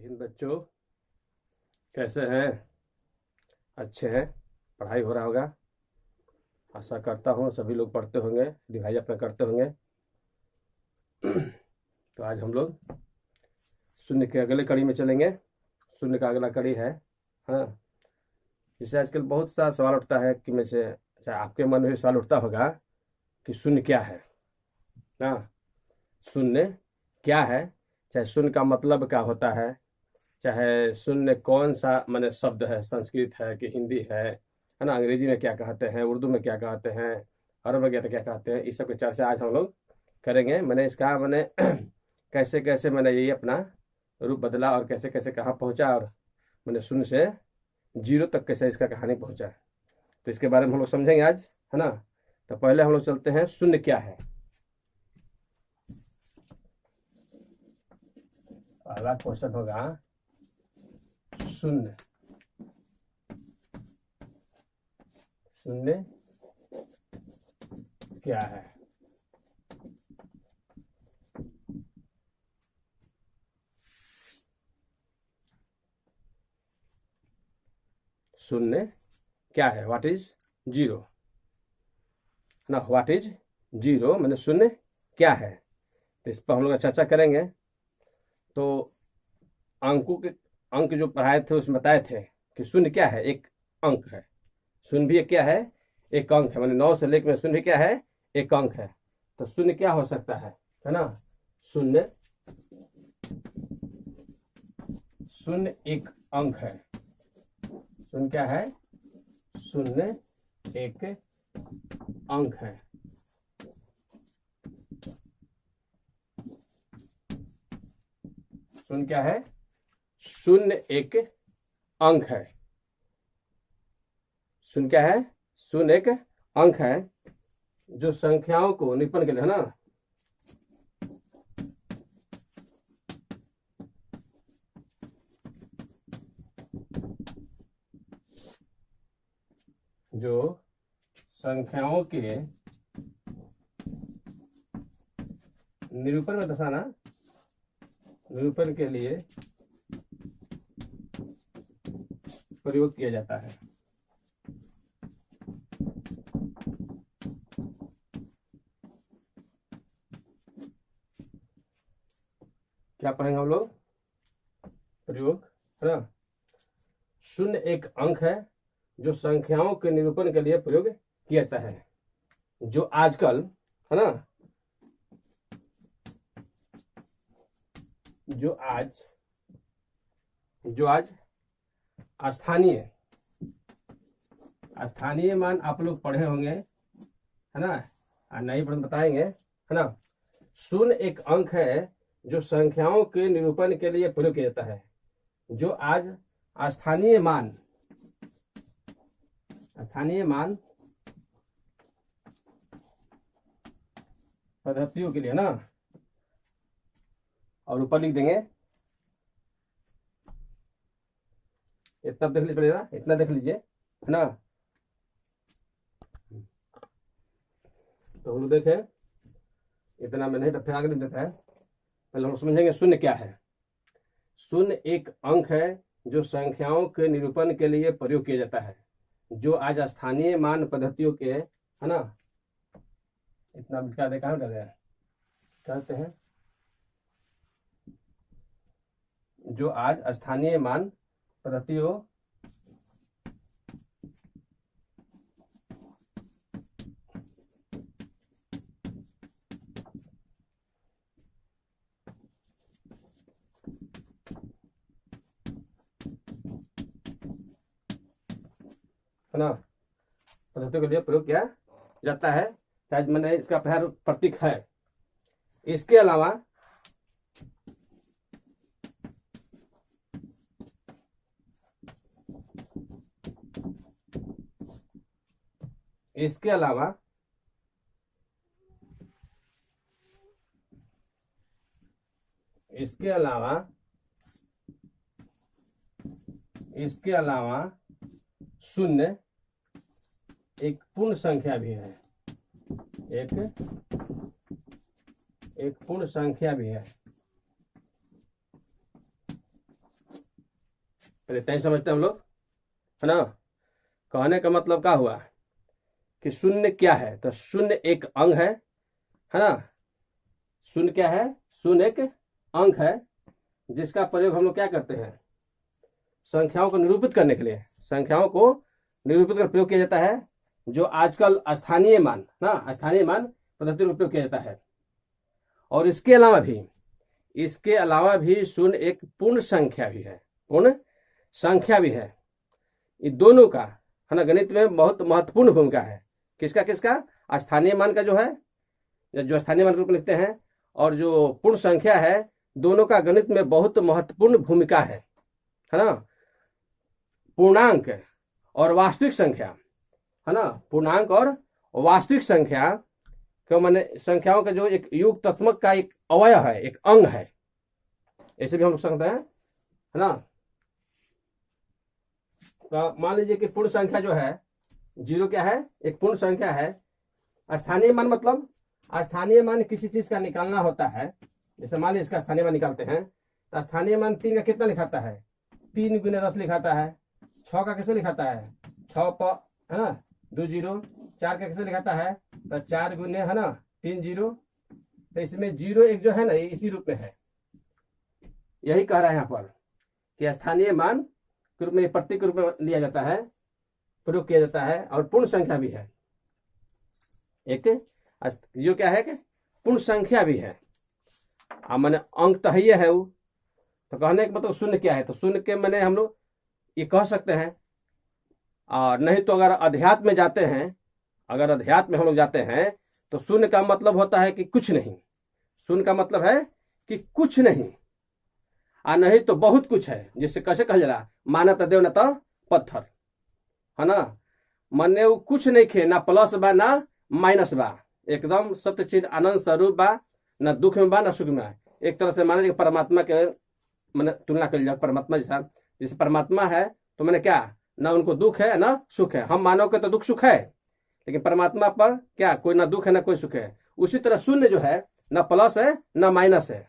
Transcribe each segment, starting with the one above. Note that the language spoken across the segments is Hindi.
हिंद बच्चों, कैसे हैं? अच्छे हैं? पढ़ाई हो रहा होगा, आशा करता हूँ सभी लोग पढ़ते होंगे, रिवाइज अपना करते होंगे। तो आज हम लोग शून्य के अगले कड़ी में चलेंगे। शून्य का अगला कड़ी है, हाँ, जिससे आजकल बहुत सा सवाल उठता है कि में से चाहे आपके मन में भी सवाल उठता होगा कि शून्य क्या है। हाँ, शून्य क्या है, चाहे शून्य का मतलब क्या होता है, चाहे शून्य कौन सा माने शब्द है, संस्कृत है कि हिंदी है ना, अंग्रेजी में क्या कहते हैं, उर्दू में क्या कहते हैं, अरब वगैरह क्या कहते हैं, इस सब की चर्चा आज हम लोग करेंगे। मैंने इसका मैंने कैसे कैसे मैंने ये अपना रूप बदला और कैसे कैसे कहाँ पहुँचा और मैंने शून्य से जीरो तक कैसे इसका कहानी पहुँचा, तो इसके बारे में हम लोग समझेंगे आज, है ना। तो पहले हम लोग चलते हैं, शून्य क्या है। पहला क्वेश्चन होगा शून्य। शून्य क्या है? शून्य क्या है? व्हाट इज जीरो ना, व्हाट इज जीरो मैंने शून्य क्या है, तो इस पर हम लोग चर्चा करेंगे। तो अंकों के अंक जो पढ़ाए थे उसमें बताए थे कि शून्य क्या है, एक अंक है। शून्य भी क्या है? एक अंक है। मैंने 9 से लेकर शून्य भी क्या है? एक अंक है। तो शून्य क्या हो सकता है ना। शून्य शून्य एक अंक है। शून्य क्या है? शून्य एक अंक है। शून्य क्या है? शून्य एक अंक है। शून्य क्या है? शून्य एक अंक है जो संख्याओं को निरूपण के लिए, है ना, जो संख्याओं के निरूपण में दर्शाना, निरूपण के लिए प्रयोग किया जाता है। क्या पढ़ेंगे हम लोग? प्रयोग, है ना। शून्य एक अंक है जो संख्याओं के निरूपण के लिए प्रयोग किया जाता है, जो आजकल, है ना, जो आज स्थानीय मान आप लोग पढ़े होंगे, है ना, नहीं पढ़े बताएंगे, है ना। शून्य एक अंक है जो संख्याओं के निरूपण के लिए प्रयोग किया जाता है, जो आज स्थानीय मान पद्धतियों के लिए ना, और ऊपर लिख देंगे, इतना देख लीजिए, इतना देख लीजिए, है ना। तो हम लोग देखें, इतना में नहीं तो फिर आगे लिख देता है। पहले हम समझेंगे शून्य क्या है। शून्य एक अंक है जो संख्याओं के निरूपण के लिए प्रयोग किया जाता है, जो आज स्थानीय मान पद्धतियों के, है ना, इतना क्या देखा कहते हैं, जो आज स्थानीय मान पद्धतियों है ना, पद्धतियों के लिए प्रयोग किया जाता है। शायद मैंने इसका पहला प्रतीक है। इसके अलावा इसके अलावा शून्य एक पूर्ण संख्या भी है। एक पूर्ण संख्या भी है। इतना ही समझते हैं हम लोग, है ना। कहने का मतलब क्या हुआ कि शून्य क्या है, तो शून्य एक अंग है ना। शून्य क्या है, शून्य एक अंक है जिसका प्रयोग हम लोग क्या करते हैं, संख्याओं को निरूपित करने के लिए, संख्याओं को निरूपित कर प्रयोग किया जाता है। जो आजकल स्थानीय मान ना, स्थानीय मान पद्धति में उपयोग किया जाता है। और इसके अलावा भी शून्य एक पूर्ण संख्या भी है, पूर्ण संख्या भी है। ये दोनों का है ना गणित में बहुत महत्वपूर्ण भूमिका है। किसका किसका, स्थानीय मान का जो है, जो स्थानीय मान के रूप में लिखते हैं, और जो पूर्ण संख्या है, दोनों का गणित में बहुत महत्वपूर्ण भूमिका है ना। पूर्णांक और वास्तविक संख्या है ना, पूर्णांक और वास्तविक संख्या क्यों मैंने संख्याओं का जो एक युग तत्मक का एक अवयव है, एक अंग है, ऐसे भी हम लोग समझते हैं, है ना। तो मान लीजिए कि पूर्ण संख्या जो है, जीरो क्या है, एक पूर्ण संख्या है। स्थानीय मान मतलब, स्थानीय मान किसी चीज का निकालना होता है। जैसे मान लीजिए इसका स्थानीय मान निकालते हैं, तो स्थानीय मान 3 का कितना लिखाता है, 3 गुने 10 लिखाता है। 6 का कैसे लिखाता है, 6 पर है ना 2 जीरो। 4 का कैसे लिखाता है, तो 4 गुने है ना 3 जीरो। तो इसमें जीरो एक जो है ना, इसी रूप में है। यही कह रहा है यहाँ पर कि स्थानीय मान के रूप में, प्रतीक रूप में लिया जाता है, प्रयोग किया जाता है। और पूर्ण संख्या भी है, एक जो क्या है कि पूर्ण संख्या भी है। मैंने अंक तो ही है वो। तो कहने का मतलब शून्य क्या है, तो शून्य के मैंने हम लोग ये कह सकते हैं। और नहीं तो अगर अध्यात्म में जाते हैं, अगर अध्यात्म में हम लोग जाते हैं, तो शून्य का मतलब होता है कि कुछ नहीं। शून्य का मतलब है कि कुछ नहीं, और नहीं तो बहुत कुछ है। जिससे कैसे कहा जा, माना तो देव न तो पत्थर, है ना। मने वो कुछ नहीं खे, ना प्लस बा ना माइनस बा, एकदम सत्य चित आनंद स्वरूप बा, न दुख में बा न सुख में। एक तरह से माना जाए परमात्मा के मैंने तुलना कर लिया, परमात्मा जैसा। जैसे परमात्मा है तो मैंने क्या, ना उनको दुख है ना सुख है। हम मानव के तो दुख सुख है, लेकिन परमात्मा पर क्या, कोई ना दुख है ना कोई सुख है। उसी तरह शून्य जो है, ना प्लस है ना माइनस है।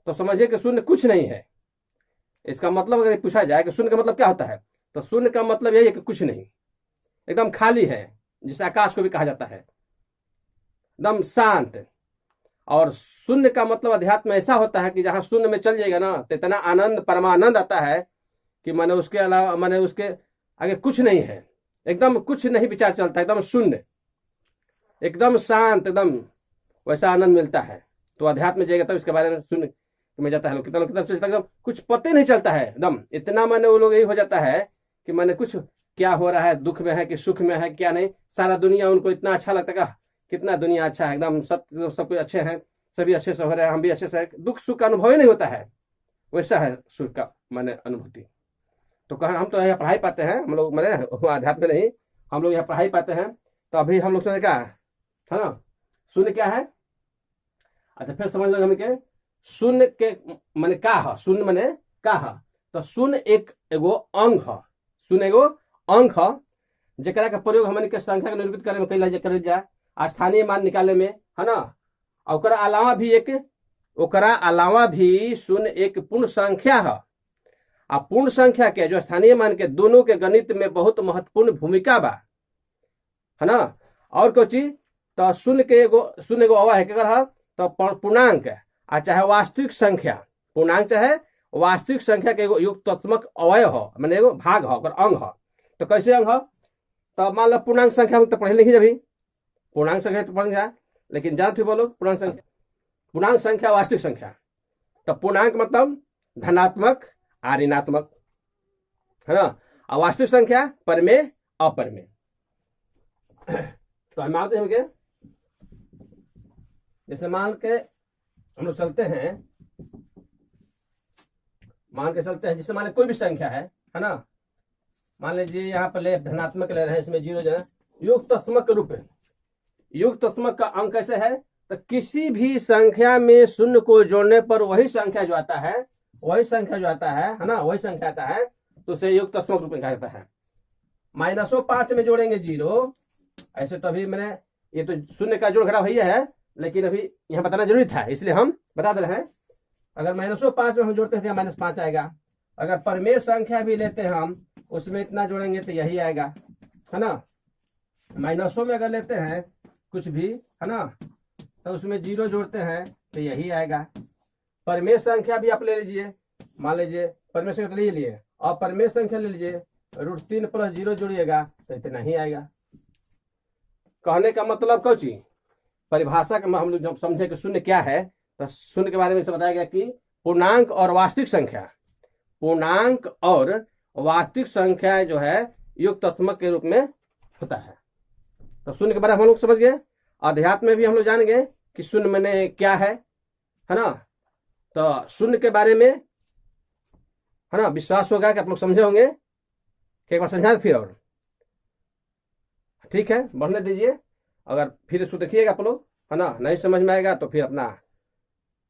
तो समझिए कि शून्य कुछ नहीं है। इसका मतलब अगर पूछा जाए कि शून्य का मतलब क्या होता है, तो शून्य का मतलब यही है कि कुछ नहीं, एकदम खाली है, जिसे आकाश को भी कहा जाता है, एकदम शांत। और शून्य का मतलब अध्यात्म ऐसा होता है कि जहां शून्य में चल जाएगा ना, तो इतना आनंद, परमानंद आता है कि मैंने उसके अलावा, मैंने उसके आगे कुछ नहीं है, एकदम कुछ नहीं विचार चलता है, एकदम शून्य, एकदम शांत, एकदम वैसा आनंद मिलता है। तो अध्यात्म में जाएगा तब इसके बारे में शून्य में जाता है। कितना कितना चलता है, एकदम कुछ पते नहीं चलता है, एकदम इतना मैंने वो लोग यही हो जाता है कि मैंने कुछ क्या हो रहा है, दुख में है कि सुख में है, क्या नहीं। सारा दुनिया उनको इतना अच्छा लगता है, कितना दुनिया अच्छा है, एकदम सत्य, सब कुछ अच्छे हैं, सभी अच्छे से हो रहे हैं, हम भी अच्छे से, दुख सुख का अनुभव ही नहीं होता है। वैसा है सुख का मैंने अनुभूति। तो कहा हम तो यहाँ पढ़ाई पाते हैं, हम लोग मैंने आध्यात्म में नहीं, हम लोग यहाँ पढ़ाई पाते हैं। तो अभी हम लोग क्या है ना, शून्य क्या है। अच्छा फिर समझ लो हम के शून्य के मैंने का है, शून्य मैंने का है। तो शून्य एक एगो अंक है, शून्य एगो अंक है, जरा का प्रयोग हमन के संख्या के निरूपित करे में कैल जाए, स्थानीय मान निकाले में, है ना। ओकरा अलावा भी शून्य एक पूर्ण संख्या है। आ पूर्ण संख्या के जो स्थानीय मान के दोनों के गणित में बहुत महत्वपूर्ण भूमिका बा, है ना। और कोई चीज, तो शून्य एगो अवा है क्या, तो पूर्णांक आ चाहे वास्तविक संख्या, पूर्णांक चाहे वास्तविक संख्या के एगो युक्तात्मक अवयव हो, मैंने एगो भाग हो, अंग हो। तो कैसे अंग हो, तो मान लो पूर्णांक संख्या हम तो पढ़े लिखी जब पूर्णांक संख्या तो पढ़ जाए, लेकिन जानते बोलो पूर्णांक संख्या वास्तविक संख्या। तो पूर्णांक मतलब धनात्मक आ ऋणात्मक, है ना। और वास्तविक संख्या परमेय अपरमेय। तो हम मानते हैं कि जैसे मान के हम लोग चलते हैं, जैसे मान कोई भी संख्या है ना। मान लीजिए यहाँ पर ले धनात्मक ले रहे हैं, इसमें जीरो जो है युक्तात्मक के रूप में। युक्तात्मक का अंक कैसे है, तो किसी भी संख्या में शून्य को जोड़ने पर वही संख्या जो आता है, वही संख्या आता है, तो उसे युक्तात्मक रूप में कहा जाता है। -5 में जोड़ेंगे जीरो, ऐसे तो अभी मैंने ये तो शून्य का जोड़ घटाव भैया है, लेकिन अभी यहाँ बताना जरूरी था, इसलिए हम बता दे रहे हैं। अगर -5 में हम जोड़ते हैं तो -5 आएगा, अगर परमेय संख्या भी लेते हैं हम, उसमें इतना जोड़ेंगे तो यही आएगा, है ना। माइनसों में अगर लेते हैं कुछ भी, है ना, तो उसमें जीरो जोड़ते हैं तो यही आएगा। परमेय संख्या भी आप ले लीजिए, मान लीजिए परमेय संख्या ले लिए, और परमेय संख्या ले लीजिए, √3 + 0 जोड़िएगा तो इतना ही आएगा। कहने का मतलब कौन चीज, परिभाषा के हम लोग जब समझे कि शून्य क्या है, तो शून्य के बारे में बताया गया कि पूर्णांक और वास्तविक संख्या, पूर्णांक और वास्तविक संख्या जो है युक्तात्मक के रूप में होता है। तो शून्य के बारे में हम लोग समझ गए। अध्यात्म में भी हम लोग जान गए कि शून्य मैंने क्या है ना। तो शून्य के बारे में, है ना, विश्वास होगा कि आप लोग समझे होंगे कि एक बार समझा फिर, और ठीक है बढ़ने दीजिए। अगर फिर इसको देखिएगा आप लोग, है ना, नहीं समझ में आएगा तो फिर अपना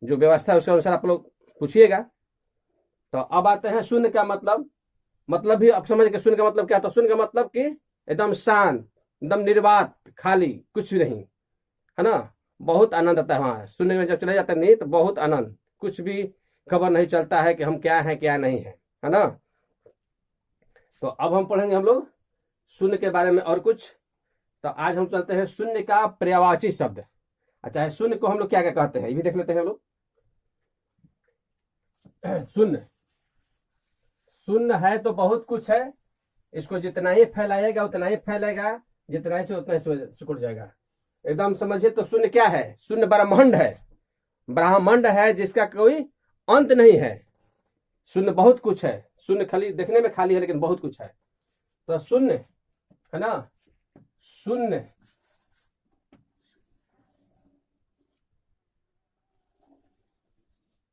जो व्यवस्था है उसके अनुसार आप लोग पूछिएगा। तो अब आते हैं शून्य का मतलब भी आप समझ के शून्य का मतलब क्या था। शून्य का मतलब कि एकदम शांत, एकदम निर्वात, खाली, कुछ नहीं, है ना। बहुत आनंद आता है वहां शून्य में, जब चले जाते नहीं तो बहुत आनंद, कुछ भी खबर नहीं चलता है कि हम क्या है क्या नहीं है ना। तो अब हम पढ़ेंगे हम लोग शून्य के बारे में और कुछ। तो आज हम चलते हैं शून्य का पर्यायवाची शब्द। अच्छा, शून्य को हम लोग क्या क्या कहते हैं ये भी देख लेते हैं हम लोग। शून्य, शून्य है तो बहुत कुछ है, इसको जितना ही फैलाएगा उतना ही फैलेगा, जितना ही से उतना ही सिकुड़ जाएगा। एकदम समझिए तो शून्य क्या है, शून्य ब्रह्मांड है, ब्रह्मांड है जिसका कोई अंत नहीं है। शून्य बहुत कुछ है, शून्य खाली देखने में खाली है लेकिन बहुत कुछ है। तो शून्य, है ना, शून्य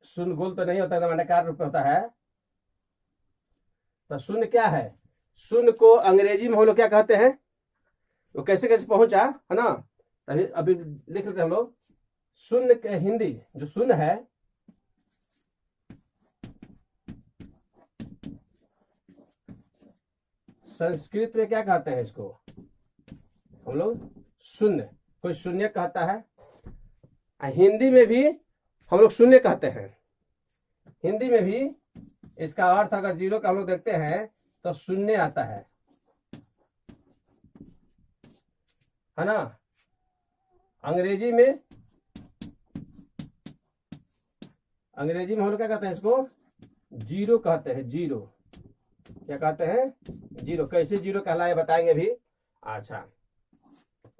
शून्य गोल तो नहीं होता, एकदम अंडाकार रूप में होता है। तो शून्य क्या है, शून्य को अंग्रेजी में हम लोग क्या कहते हैं, वो कैसे कैसे पहुंचा, है ना। अभी अभी लिख लेते हैं हम लोग। शून्य के हिंदी जो शून्य है, संस्कृत में क्या कहते हैं इसको हम लोग, शून्य, कोई शून्य कहता है। हिंदी में भी हम लोग शून्य कहते हैं। हिंदी में भी इसका अर्थ अगर जीरो का हम लोग देखते हैं तो शून्य आता है ना। अंग्रेजी में हम लोग क्या कहते हैं इसको, जीरो कहते हैं। जीरो क्या कहते हैं, जीरो। कैसे जीरो कहलाए बताएंगे भी। अच्छा,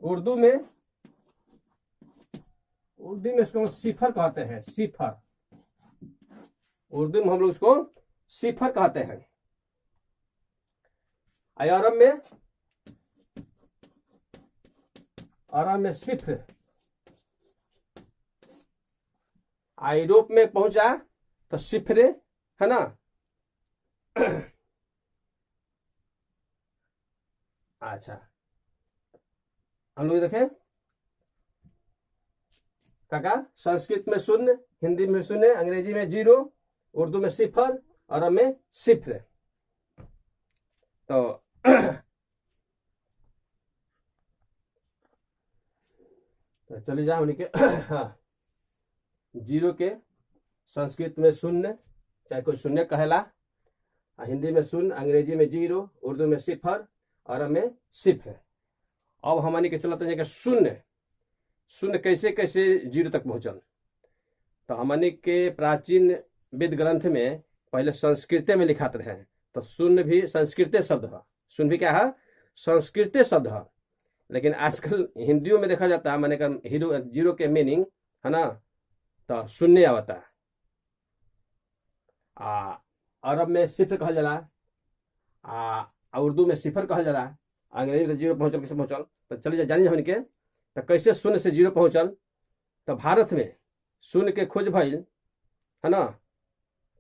उर्दू में इसको सिफर कहते हैं, सिफर। उर्दू में हम लोग इसको सिफर कहते हैं। अरब में सिफर। यूरोप में पहुंचा तो सिफरे, है ना। अच्छा, हम लोग देखें काका, संस्कृत में शून्य, हिंदी में शून्य, अंग्रेजी में जीरो, उर्दू में सिफर, अरब में सिफर। तो चलिए जाओ उनके। हाँ, जीरो के संस्कृत में शून्य, चाहे कोई शून्य कहला, हिंदी में शून्य, अंग्रेजी में जीरो, उर्दू में सिफर, अरब में सिफर। अब हमारे के चलते हैं कि शून्य कैसे कैसे जीरो तक पहुंचल। तो हमारे के प्राचीन वेद ग्रंथ में पहले संस्कृत में लिखाते रहे, तो शून्य भी संस्कृत शब्द है। शून्य भी क्या है, संस्कृत शब्द है। लेकिन आजकल हिंदियों में देखा जाता है, मैंने कहा जीरो के मीनिंग, है ना, तो शून्य आता है। अरब में सिफर कहल जाला, उर्दू में सिफर कहल जाला, अंग्रेजी में जीरो पहुंचल कैसे पहुंचल। तो चलिए जानिए हमने के तो कैसे शून्य से जीरो पहुंचल। तो भारत में शून्य के खोज भइल, है ना।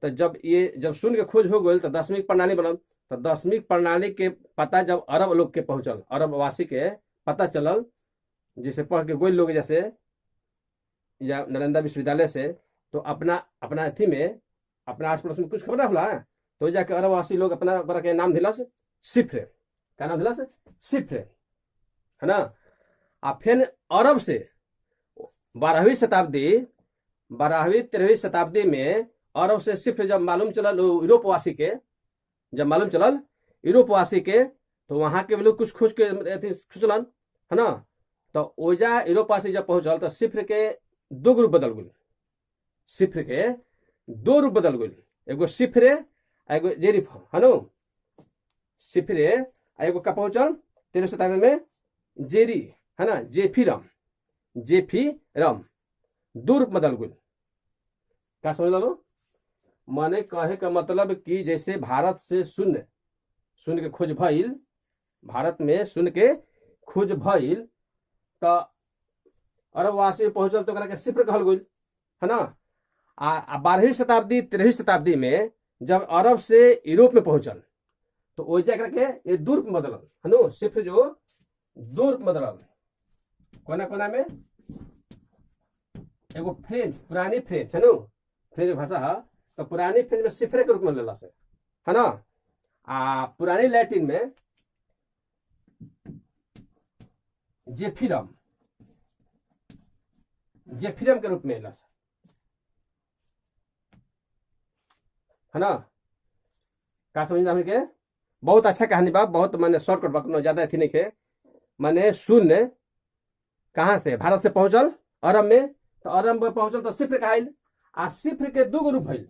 तो जब शून्य के खोज हो गई तो 10वीं प्रणाली बनल। तो 10वीं प्रणाली के पता जब अरब लोग के पहुंचल, अरब वासी के पता चलल, जिसे पढ़ के गोल लोग जैसे या नालंदा विश्वविद्यालय से, तो अपना अथी में अपना आस पड़ोस में कुछ खबर होला, तो जाके अरबवासी लोग अपना बड़ा के नाम दिला से सिफर, क्या नाम दिला से सिफर, है ना। फिर अरब से 12वीं 13वीं शताब्दी में अरब से सिफ्र जब मालूम चलल यूरोपवासी के, जब मालूम चलल यूरोपवासी के, तो वहां के लोग कुछ खुश के खुशलन है ना। तो ओजा यूरोपवासी जब पहुंचल तो सिफ्र के दो ग्रुप बदल गए, सिफ्र के दो रूप बदल गए, एगो सिफ्रे एगो जेरिफ है ना। सिफ्रे एगो का पहुंचल 1397 में जेरी है ना, जेफिरम, जेफिरम दो रूप बदल गए। क्या समझ लो, माने कहे का मतलब कि जैसे भारत से शून्य शून्य के खोज भइल, भारत में शून्य के खोज भइल तो अरबवासी पहुंचल तो के सिफ्र कहल गई है ना। 12वीं शताब्दी 13वीं शताब्दी में जब अरब से यूरोप में पहुंचल तो ओइजा करके ये दूर बदलल है ना, सिफ्र जो दूर बदलल कोना कोना में। एगो फ्रेंच, पुरानी फ्रेंच है ना, फ्रेंच भाषा, तो पुरानी फ्रेंच में सिफ्रे के रूप में लेला से है ना। पुरानी लैटिन में जेफिरम, जेफिरम के रूप में लेला है ना। का समझना हमके, बहुत अच्छा कहानी बा, बहुत मैंने शॉर्टकट बा, ज्यादा अथी नहीं है। मैंने शून्य कहां से भारत से पहुंचल अरब में, तो अरब में पहुंचल तो सिफ्र कहल, सिफ्र के दो ग्रुप भइल,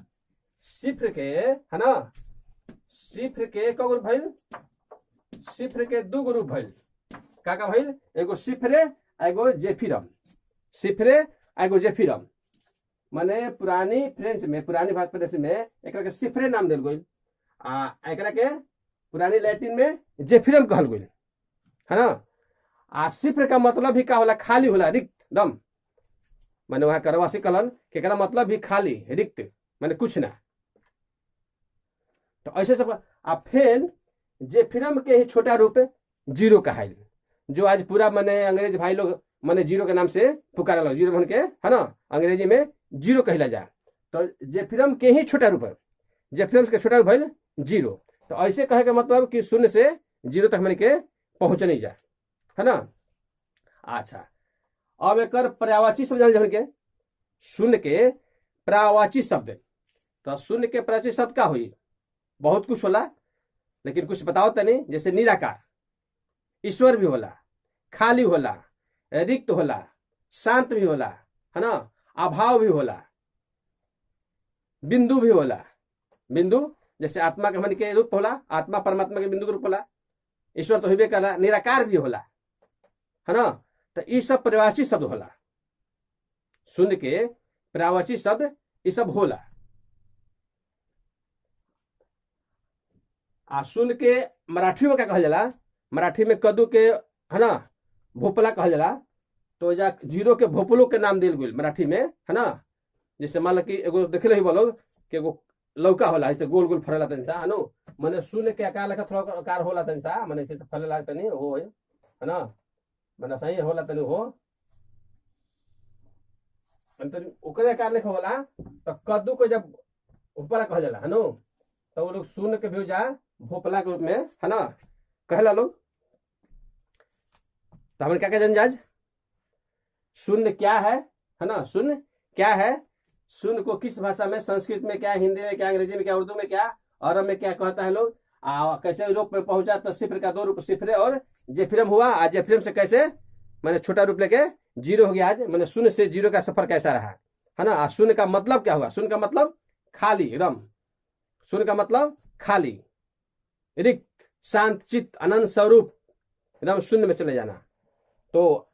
सिफ्र के है ना, सिफ्र के क ग्रुप भइल, सिफ्र के दो ग्रुप भइल। का भइल, एगो सिफ्रे एगो जेफिरम, सिफ्रे एगो जेफिरम। माने पुरानी फ्रेंच में, पुरानी भाषा में एक के सिफ्रे नाम दिल गई, एक के पुरानी लैटिन में जेफिरम कहल गई है ना। सिफ्र का मतलब भी का होला, खाली होला, रिक्त दम। माने वहां करवासी कहलन कि मतलब भी खाली रिक्त, माने कुछ ना। तो ऐसे सब फिर जेफिरम के ही छोटा रूप जीरो कहाइल, जो आज पूरा माने अंग्रेज भाई लोग माने जीरो के नाम से पुकारा लग, जीरो बन के है ना, अंग्रेजी में जीरो कहला जा। तो जेफिरम के ही छोटा रूप, जेफिरम के छोटा रूप भइल जीरो। तो ऐसे कहे के मतलब कि शून्य से जीरो तक मन के पहुंच नहीं जा है ना। अच्छा, अब एक पर्यायवाची शब्द जान के, शून्य के पर्यायवाची शब्द, तो शून्य के पर्यायवाची शब्द का हुई, बहुत कुछ होला, लेकिन कुछ बताओ तनी। जैसे निराकार, ईश्वर भी होला, खाली होला, रिक्त होला, शांत भी होला है ना, अभाव भी होला, बिंदु भी होला। बिंदु जैसे आत्मा के मन के रूप होला, आत्मा परमात्मा के बिंदु के रूप होला, ईश्वर तो होबे करा, निराकार भी होला है ना। तो ये सब पर्यायवाची शब्द होला, शून्य के पर्यायवाची शब्द ये सब होला। शून्य के मराठी में क्या कहल जाला, मराठी में कद्दू के है ना भोपला कहल जाला। तो जा जीरो के भोपलो के नाम दिल गई मराठी में है ना। जैसे मान लो कि एगो देखे ही बोलो कि एगो लौका होला, ऐसे गोल गोल फरेला तनी सा है ना, माने शून्य के आकार लेखा थोड़ा आकार होला तनी सा, माने ऐसे फरेला तनी हो है ना, माने सही होला तनी हो, तो ओकरे आकार लेखा होला। तो कद्दू को जब भोपला कहल जाला है ना, तो वो लोग शून्य के भी जा भोपला के रूप में है ना कहला लोग। तो हमने क्या कहते हैं, शून्य क्या है ना, शून्य क्या है, शून्य को किस भाषा में, संस्कृत में क्या, हिंदी में क्या, अंग्रेजी में क्या, उर्दू में क्या, अरब में क्या कहता है लोग। कैसे यूरोप में पहुंचा तो सिफ्र का दो रूप सिफ्रे और जेफिरम हुआ। आज जेफिरम से कैसे मैंने छोटा रूप लेके जीरो हो गया। आज मैंने शून्य से जीरो का सफर कैसा रहा है ना। शून्य का मतलब क्या हुआ, शून्य का मतलब खाली एकदम, शून्य का मतलब खाली, रिक्त, शांत चित्त, अनंत स्वरूप, एकदम शून्य में चले जाना। तो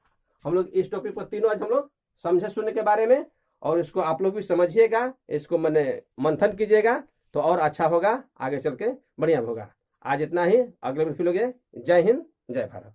हम लोग इस टॉपिक पर तीनों आज हम लोग समझे शून्य के बारे में, और इसको आप लोग भी समझिएगा, इसको मैंने मंथन कीजिएगा तो और अच्छा होगा, आगे चल के बढ़िया होगा। आज इतना ही, अगले में फिर लोगे। जय हिंद, जय भारत।